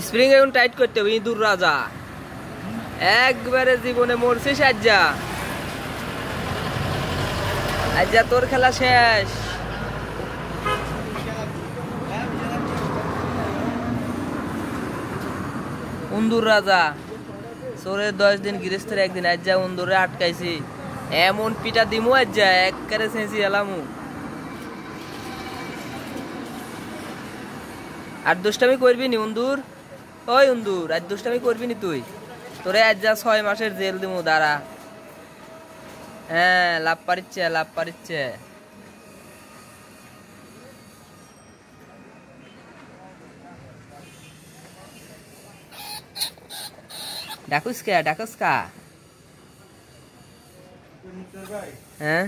Spring এখন tight করতে হবে। ইঁদুর রাজা একবারে জীবনে মরছিস। আজ্জা তোর খেলা শেষ। উন্দুর রাজা চোরের 10 দিন গৃহস্থের একদিন। আজ্জা উন্দুরে আটকাইছি, এমন পিটা দিমু আজ্জা একবারে চেঁচি এলামু। আর দুষ্টামি করবি নি উন্দুর? ওই উন্দুর আজ দুষ্টামি করবি নি তুই? তোরে আজ যা 6 মাসের জেল দিমু, দাঁড়া। হ্যাঁ লাভ পারিচ্ছে। ডাকুস কা? হ্যাঁ